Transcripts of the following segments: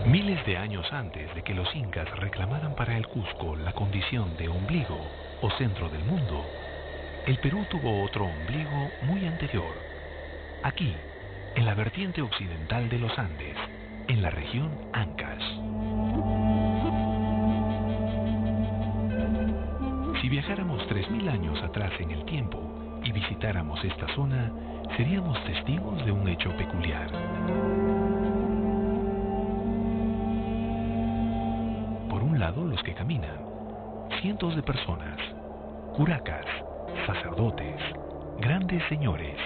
Miles de años antes de que los incas reclamaran para el Cusco la condición de ombligo o centro del mundo, el Perú tuvo otro ombligo muy anterior. Aquí, en la vertiente occidental de los Andes, en la región Ancash. Si viajáramos 3000 años atrás en el tiempo y visitáramos esta zona, seríamos testigos de un hecho peculiar. Por un lado, los que caminan, cientos de personas, curacas, sacerdotes, grandes señores,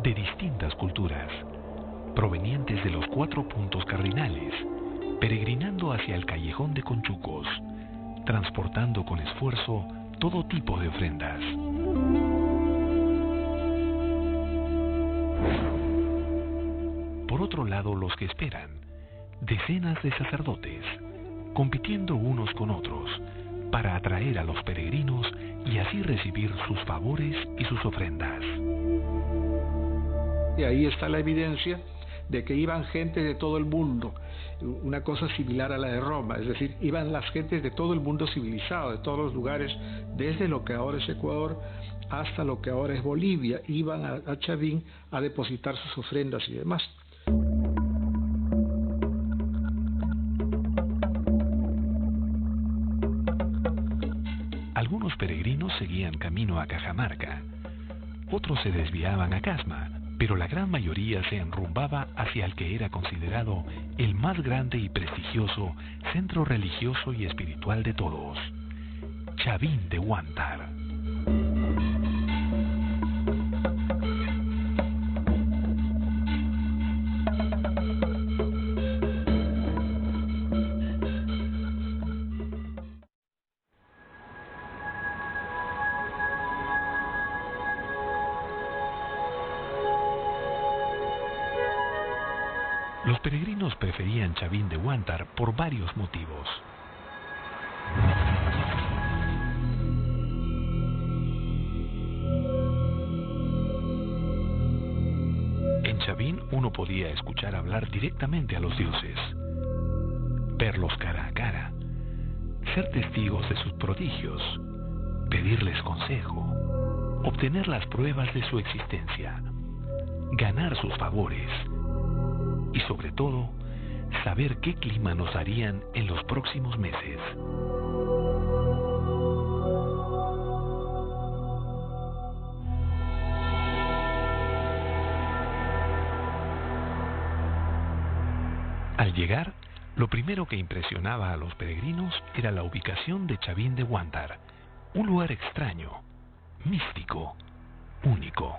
de distintas culturas, provenientes de los 4 puntos cardinales, peregrinando hacia el callejón de Conchucos, transportando con esfuerzo todo tipo de ofrendas. Por otro lado, los que esperan, decenas de sacerdotes, compitiendo unos con otros, para atraer a los peregrinos y así recibir sus favores y sus ofrendas. Y ahí está la evidencia de que iban gentes de todo el mundo, una cosa similar a la de Roma, es decir, iban las gentes de todo el mundo civilizado, de todos los lugares, desde lo que ahora es Ecuador hasta lo que ahora es Bolivia, iban a Chavín a depositar sus ofrendas y demás. Algunos peregrinos seguían camino a Cajamarca, otros se desviaban a Casma, pero la gran mayoría se enrumbaba hacia el que era considerado el más grande y prestigioso centro religioso y espiritual de todos, Chavín de Huántar. Los peregrinos preferían Chavín de Huántar por varios motivos. En Chavín uno podía escuchar hablar directamente a los dioses, verlos cara a cara, ser testigos de sus prodigios, pedirles consejo, obtener las pruebas de su existencia, ganar sus favores y sobre todo, saber qué clima nos darían en los próximos meses. Al llegar, lo primero que impresionaba a los peregrinos era la ubicación de Chavín de Huántar, un lugar extraño, místico, único.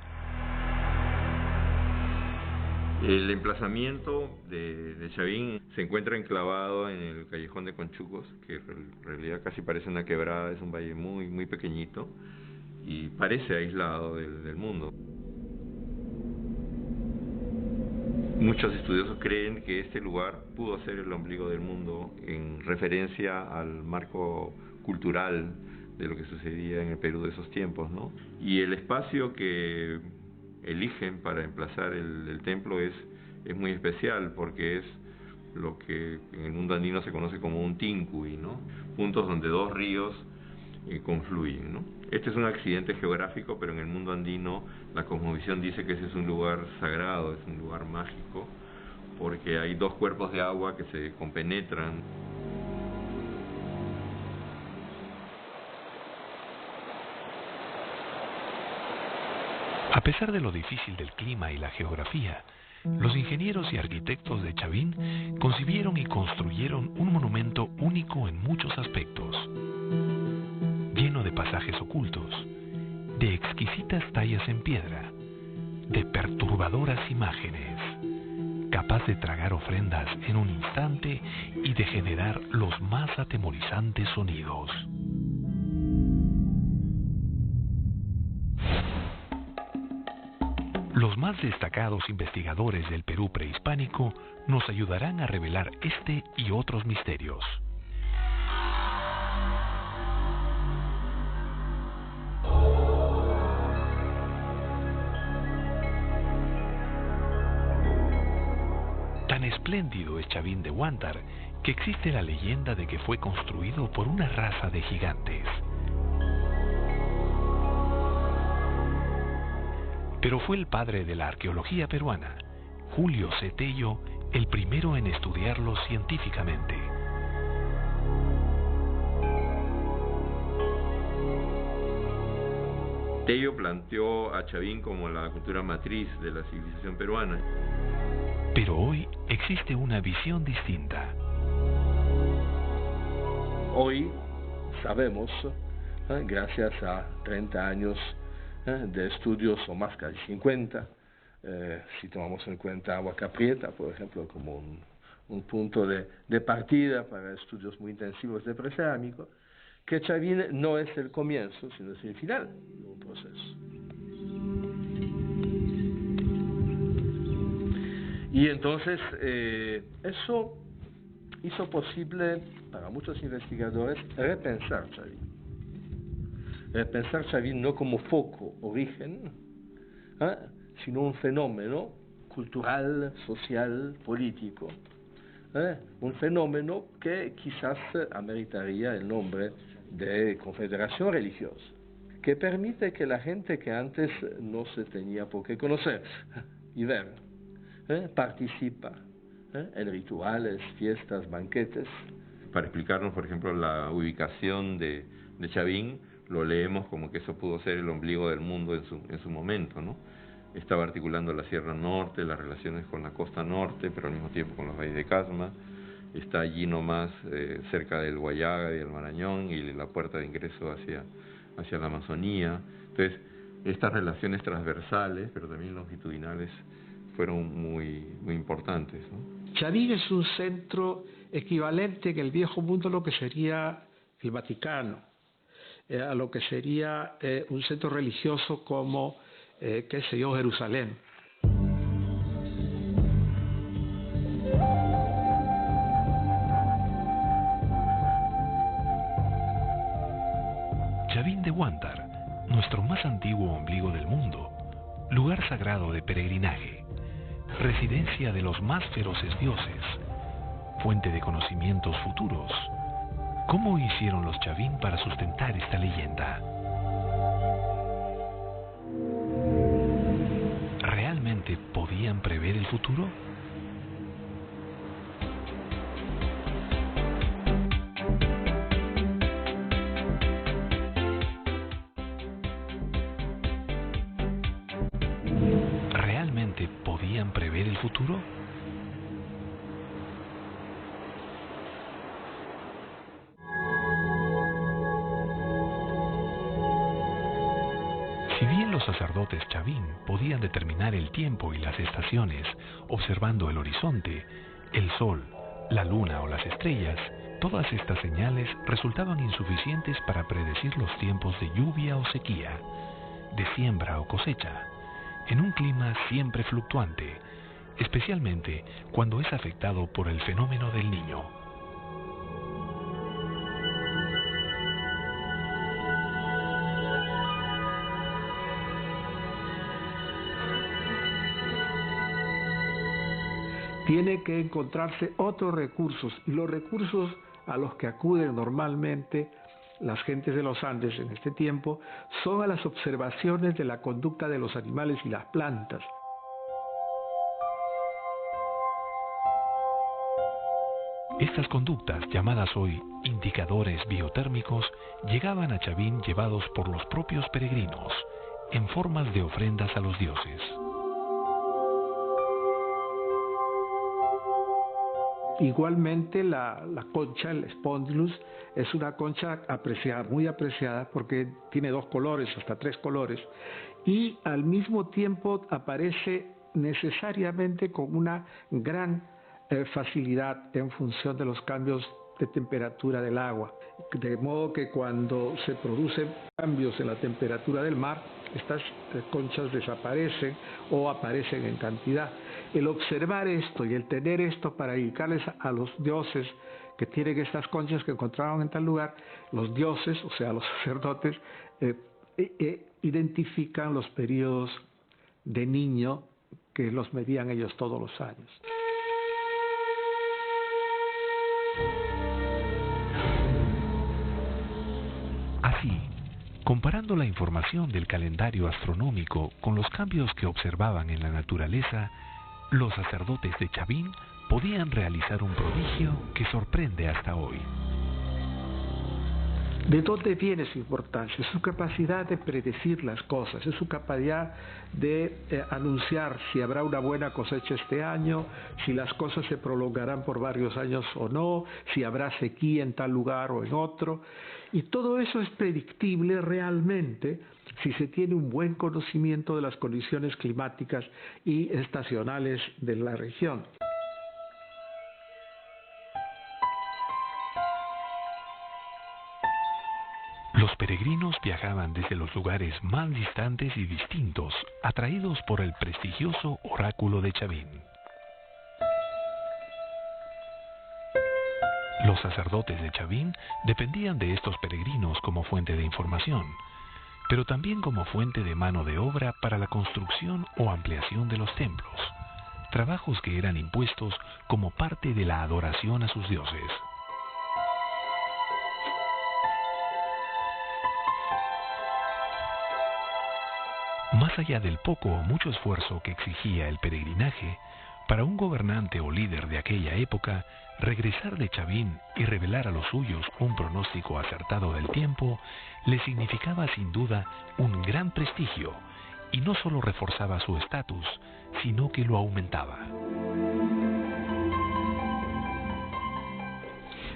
El emplazamiento de Chavín se encuentra enclavado en el callejón de Conchucos, que en realidad casi parece una quebrada, es un valle muy, muy pequeñito y parece aislado del mundo. Muchos estudiosos creen que este lugar pudo ser el ombligo del mundo en referencia al marco cultural de lo que sucedía en el Perú de esos tiempos, ¿no? Y el espacio que eligen para emplazar el templo es muy especial porque es lo que en el mundo andino se conoce como un tincuy, ¿no? Puntos donde dos ríos confluyen, ¿no? Este es un accidente geográfico, pero en el mundo andino la cosmovisión dice que ese es un lugar sagrado, es un lugar mágico, porque hay dos cuerpos de agua que se compenetran. A pesar de lo difícil del clima y la geografía, los ingenieros y arquitectos de Chavín concibieron y construyeron un monumento único en muchos aspectos, lleno de pasajes ocultos, de exquisitas tallas en piedra, de perturbadoras imágenes, capaz de tragar ofrendas en un instante y de generar los más atemorizantes sonidos. Los más destacados investigadores del Perú prehispánico nos ayudarán a revelar este y otros misterios. Tan espléndido es Chavín de Huántar, que existe la leyenda de que fue construido por una raza de gigantes. Pero fue el padre de la arqueología peruana, Julio C. Tello, el primero en estudiarlo científicamente. Tello planteó a Chavín como la cultura matriz de la civilización peruana. Pero hoy existe una visión distinta. Hoy sabemos, gracias a 30 años de estudios, o más, casi 50, si tomamos en cuenta Huaca Prieta, por ejemplo, como un punto de partida para estudios muy intensivos de precerámico, que Chavín no es el comienzo, sino es el final de un proceso. Y entonces eso hizo posible para muchos investigadores repensar Chavín. Repensar Chavín no como foco, origen, sino un fenómeno cultural, social, político. Un fenómeno que quizás ameritaría el nombre de confederación religiosa, que permite que la gente que antes no se tenía por qué conocer y ver, participa en rituales, fiestas, banquetes. Para explicarnos, por ejemplo, la ubicación de Chavín, lo leemos como que eso pudo ser el ombligo del mundo en su momento, ¿no? Estaba articulando la Sierra Norte, las relaciones con la costa norte, pero al mismo tiempo con los valles de Casma. Está allí nomás, cerca del Guayaga y del Marañón, y la puerta de ingreso hacia la Amazonía. Entonces, estas relaciones transversales, pero también longitudinales, fueron muy importantes, ¿no? Chavín es un centro equivalente en el viejo mundo a lo que sería el Vaticano, a lo que sería un centro religioso como, qué sé yo, Jerusalén. Chavín de Huántar, nuestro más antiguo ombligo del mundo, lugar sagrado de peregrinaje, residencia de los más feroces dioses, fuente de conocimientos futuros. ¿Cómo hicieron los Chavín para sustentar esta leyenda? ¿Realmente podían prever el futuro? ¿Realmente podían prever el futuro? Si bien los sacerdotes Chavín podían determinar el tiempo y las estaciones observando el horizonte, el sol, la luna o las estrellas, todas estas señales resultaban insuficientes para predecir los tiempos de lluvia o sequía, de siembra o cosecha, en un clima siempre fluctuante, especialmente cuando es afectado por el fenómeno del Niño. Tiene que encontrarse otros recursos, y los recursos a los que acuden normalmente las gentes de los Andes en este tiempo son a las observaciones de la conducta de los animales y las plantas. Estas conductas, llamadas hoy indicadores biotérmicos, llegaban a Chavín llevados por los propios peregrinos, en formas de ofrendas a los dioses. Igualmente la concha, el Spondylus, es una concha apreciada, muy apreciada, porque tiene 2 colores, hasta 3 colores, y al mismo tiempo aparece necesariamente con una gran facilidad en función de los cambios de temperatura del agua. De modo que cuando se producen cambios en la temperatura del mar, estas conchas desaparecen o aparecen en cantidad. El observar esto y el tener esto para indicarles a los dioses que tienen estas conchas que encontraron en tal lugar, los dioses, o sea, los sacerdotes, identifican los periodos de Niño que los medían ellos todos los años. Así, comparando la información del calendario astronómico con los cambios que observaban en la naturaleza, los sacerdotes de Chavín podían realizar un prodigio que sorprende hasta hoy. ¿De dónde viene su importancia? Es su capacidad de predecir las cosas, es su capacidad de anunciar si habrá una buena cosecha este año, si las cosas se prolongarán por varios años o no, si habrá sequía en tal lugar o en otro. Y todo eso es predictible realmente si se tiene un buen conocimiento de las condiciones climáticas y estacionales de la región. Los peregrinos viajaban desde los lugares más distantes y distintos, atraídos por el prestigioso oráculo de Chavín. Los sacerdotes de Chavín dependían de estos peregrinos como fuente de información, pero también como fuente de mano de obra para la construcción o ampliación de los templos, trabajos que eran impuestos como parte de la adoración a sus dioses. Más allá del poco o mucho esfuerzo que exigía el peregrinaje, para un gobernante o líder de aquella época, regresar de Chavín y revelar a los suyos un pronóstico acertado del tiempo le significaba sin duda un gran prestigio, y no solo reforzaba su estatus, sino que lo aumentaba.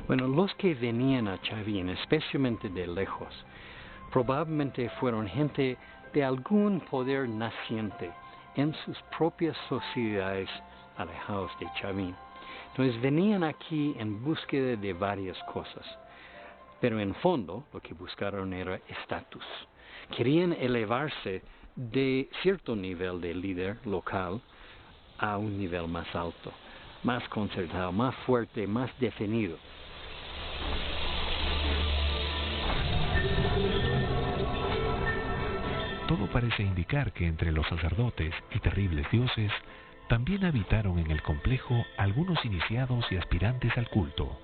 Bueno, los que venían a Chavín, especialmente de lejos, probablemente fueron gente de algún poder naciente en sus propias sociedades alejados de Chavín. Entonces venían aquí en búsqueda de varias cosas, pero en fondo lo que buscaron era estatus. Querían elevarse de cierto nivel de líder local a un nivel más alto, más concertado, más fuerte, más definido. Todo parece indicar que entre los sacerdotes y terribles dioses también habitaron en el complejo algunos iniciados y aspirantes al culto.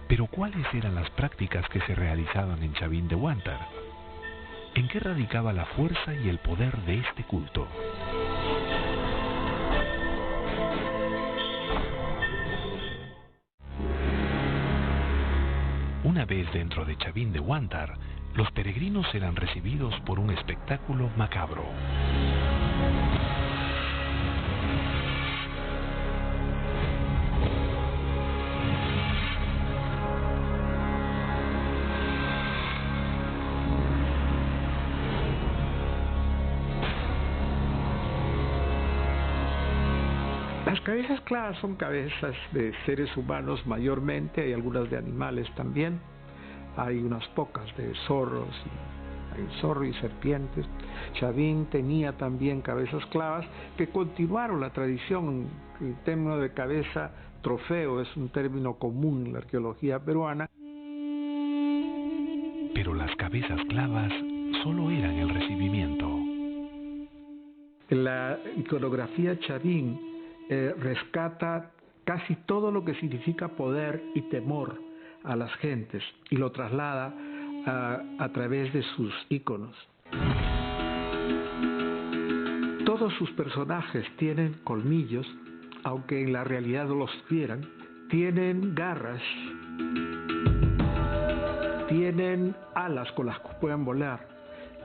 Pero ¿cuáles eran las prácticas que se realizaban en Chavín de Huántar? ¿En qué radicaba la fuerza y el poder de este culto? Una vez dentro de Chavín de Huántar, los peregrinos eran recibidos por un espectáculo macabro. Las cabezas clavas son cabezas de seres humanos mayormente, hay algunas de animales también. Hay unas pocas de zorros, hay zorro y serpientes. Chavín tenía también cabezas clavas que continuaron la tradición. El término de cabeza trofeo es un término común en la arqueología peruana. Pero las cabezas clavas solo eran el recibimiento. La iconografía Chavín rescata casi todo lo que significa poder y temor a las gentes y lo traslada a través de sus íconos. Todos sus personajes tienen colmillos, aunque en la realidad no los tuvieran, tienen garras, tienen alas con las que pueden volar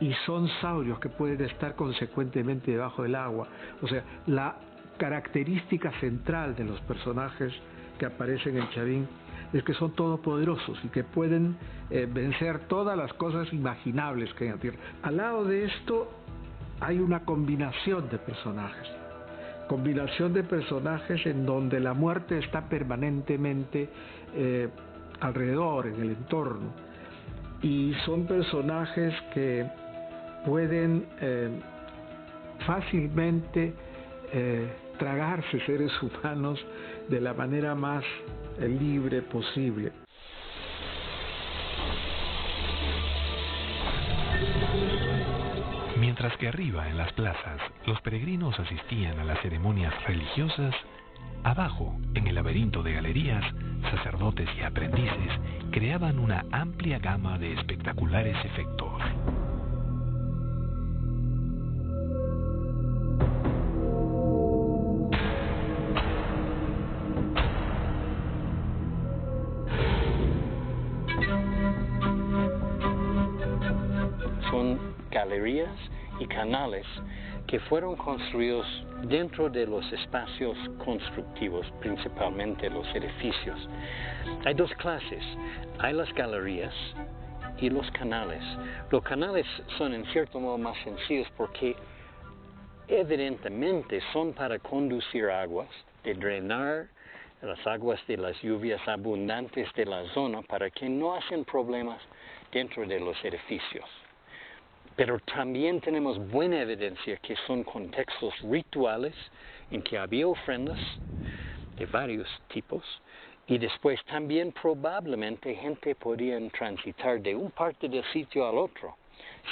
y son saurios que pueden estar consecuentemente debajo del agua. O sea, la característica central de los personajes que aparecen en Chavín es que son todopoderosos y que pueden vencer todas las cosas imaginables que hay en la Tierra. Al lado de esto hay una combinación de personajes en donde la muerte está permanentemente alrededor, en el entorno, y son personajes que pueden fácilmente tragarse seres humanos de la manera más libre posible. Mientras que arriba en las plazas los peregrinos asistían a las ceremonias religiosas, abajo, en el laberinto de galerías, sacerdotes y aprendices creaban una amplia gama de espectaculares efectos. Son galerías y canales que fueron construidos dentro de los espacios constructivos, principalmente los edificios. Hay dos clases, hay las galerías y los canales. Los canales son en cierto modo más sencillos porque evidentemente son para conducir aguas, de drenar las aguas de las lluvias abundantes de la zona para que no hacen problemas dentro de los edificios. Pero también tenemos buena evidencia que son contextos rituales en que había ofrendas de varios tipos y después también probablemente gente podía transitar de un parte del sitio al otro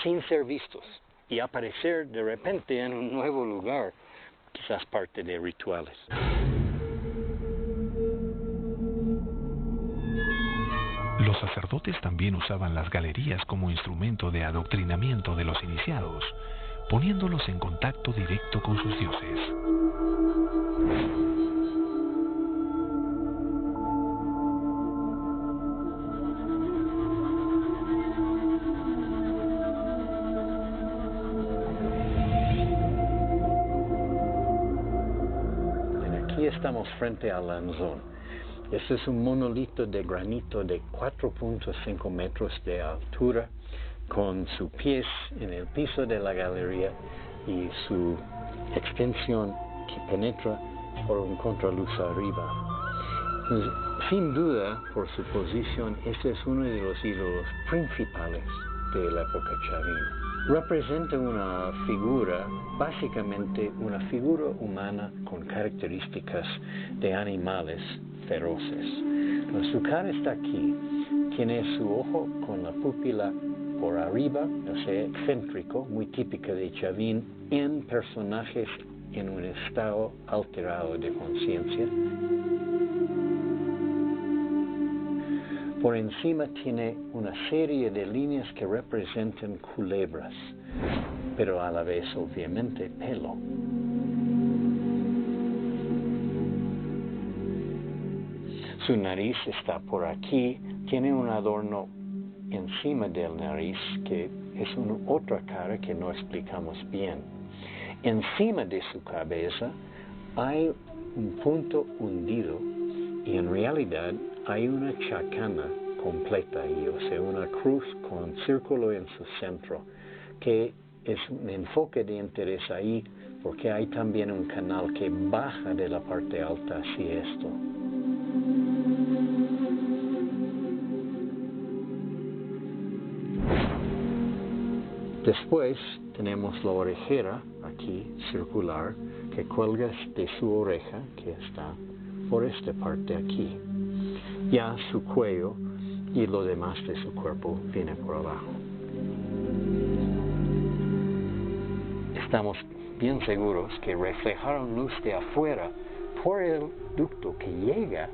sin ser vistos y aparecer de repente en un nuevo lugar, quizás parte de rituales. Los sacerdotes también usaban las galerías como instrumento de adoctrinamiento de los iniciados, poniéndolos en contacto directo con sus dioses. Aquí estamos frente al Lanzón. Este es un monolito de granito de 4.5 metros de altura, con sus pies en el piso de la galería y su extensión que penetra por un contraluz arriba. Sin duda, por su posición, este es uno de los ídolos principales de la época Chavín. Representa una figura, básicamente una figura humana con características de animales feroces. Su cara está aquí, tiene su ojo con la pupila por arriba, o sea, excéntrico, muy típica de Chavín en personajes en un estado alterado de conciencia. Por encima tiene una serie de líneas que representan culebras, pero a la vez obviamente pelo. Su nariz está por aquí, tiene un adorno encima del nariz que es otra cara que no explicamos bien. Encima de su cabeza hay un punto hundido y en realidad hay una chacana completa ahí, o sea, una cruz con círculo en su centro, que es un enfoque de interés ahí porque hay también un canal que baja de la parte alta hacia esto. Después tenemos la orejera aquí, circular, que cuelga de su oreja, que está por esta parte aquí. Ya su cuello y lo demás de su cuerpo viene por abajo. Estamos bien seguros que reflejaron luz de afuera por el ducto que llega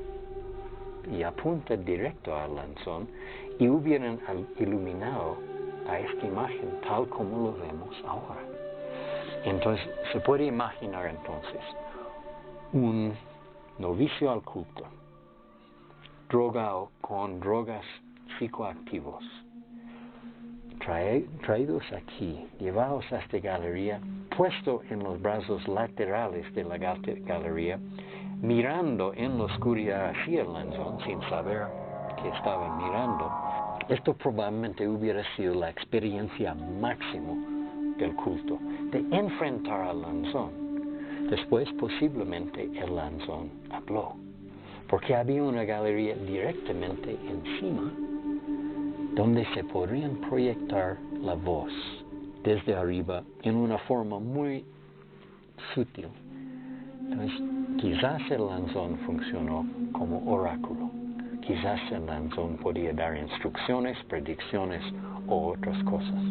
y apunta directo al lanzón y hubieran iluminado a esta imagen tal como lo vemos ahora. Entonces, se puede imaginar entonces un novicio al culto, drogado con drogas psicoactivos, traídos aquí, llevados a esta galería, puesto en los brazos laterales de la galería, mirando en la oscuridad hacia el lanzón sin saber que estaban mirando. Esto probablemente hubiera sido la experiencia máxima del culto, de enfrentar al lanzón. Después, posiblemente, el lanzón habló, porque había una galería directamente encima, donde se podrían proyectar la voz desde arriba en una forma muy sutil. Entonces, quizás el lanzón funcionó como oráculo. Quizás el lanzón podía dar instrucciones, predicciones o otras cosas.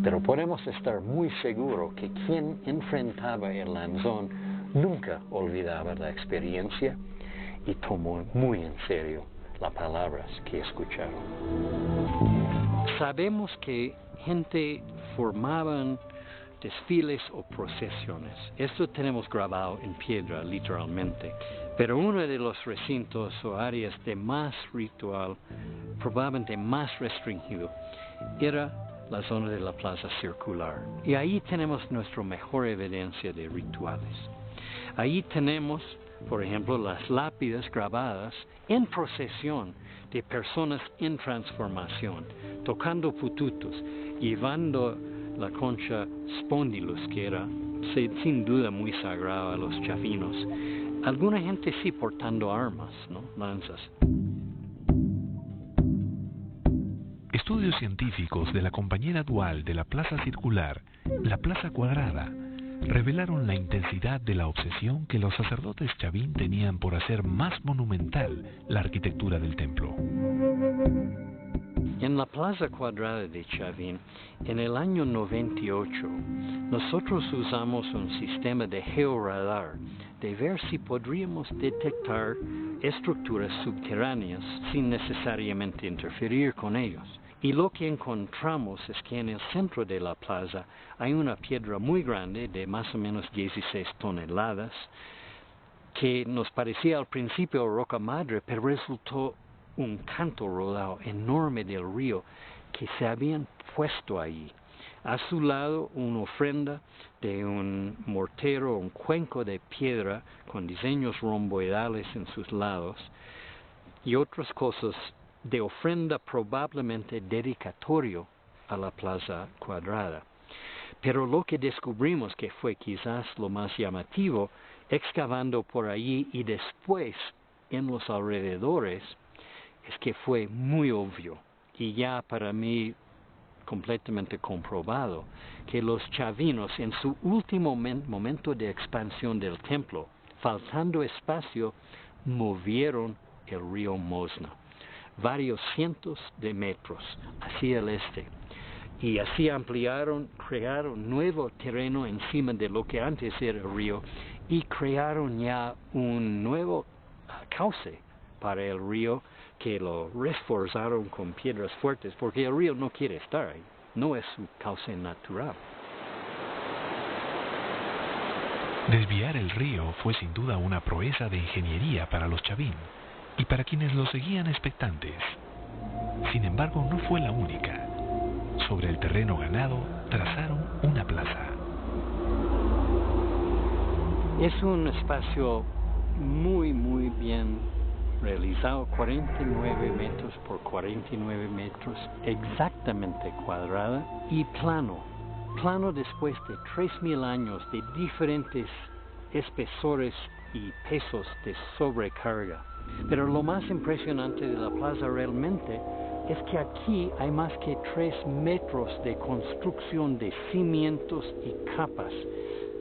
Pero podemos estar muy seguros que quien enfrentaba el lanzón nunca olvidaba la experiencia y tomó muy en serio las palabras que escucharon. Sabemos que gente formaban desfiles o procesiones. Esto tenemos grabado en piedra, literalmente. Pero uno de los recintos o áreas de más ritual, probablemente más restringido, era la zona de la plaza circular. Y ahí tenemos nuestra mejor evidencia de rituales. Ahí tenemos, por ejemplo, las lápidas grabadas en procesión de personas en transformación, tocando pututos, llevando la concha spondylus, que era sin duda muy sagrada a los chavinos. Alguna gente sí portando armas, ¿no? Lanzas. Estudios científicos de la compañera dual de la plaza circular, la plaza cuadrada, revelaron la intensidad de la obsesión que los sacerdotes chavín tenían por hacer más monumental la arquitectura del templo. En la plaza cuadrada de Chavín, en el año 98, nosotros usamos un sistema de georradar de ver si podríamos detectar estructuras subterráneas sin necesariamente interferir con ellos. Y lo que encontramos es que en el centro de la plaza hay una piedra muy grande de más o menos 16 toneladas, que nos parecía al principio roca madre, pero resultó un canto rodado enorme del río que se habían puesto ahí. A su lado una ofrenda de un mortero, un cuenco de piedra con diseños romboidales en sus lados y otras cosas de ofrenda probablemente dedicatorio a la plaza cuadrada. Pero lo que descubrimos que fue quizás lo más llamativo, excavando por allí y después en los alrededores, es que fue muy obvio y ya para mí completamente comprobado que los chavinos en su último momento de expansión del templo, faltando espacio, movieron el río Mosna varios cientos de metros hacia el este y así ampliaron, crearon nuevo terreno encima de lo que antes era el río y crearon ya un nuevo cauce para el río que lo reforzaron con piedras fuertes porque el río no quiere estar ahí, no es su cauce natural. Desviar el río fue sin duda una proeza de ingeniería para los chavín y para quienes lo seguían expectantes. Sin embargo, no fue la única. Sobre el terreno ganado, trazaron una plaza. Es un espacio muy bien realizado, 49 metros por 49 metros, exactamente cuadrada y plano después de 3.000 años de diferentes espesores y pesos de sobrecarga. Pero lo más impresionante de la plaza realmente es que aquí hay más que 3 metros de construcción de cimientos y capas,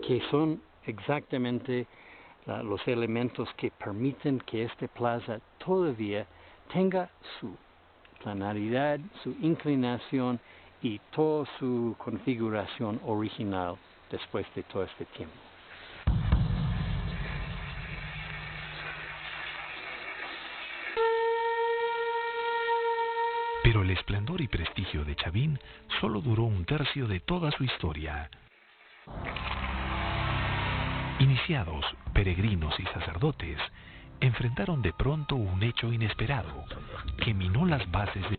que son exactamente los elementos que permiten que esta plaza todavía tenga su planaridad, su inclinación y toda su configuración original después de todo este tiempo. Pero el esplendor y prestigio de Chavín solo duró un tercio de toda su historia. Iniciados, peregrinos y sacerdotes enfrentaron de pronto un hecho inesperado que minó las bases de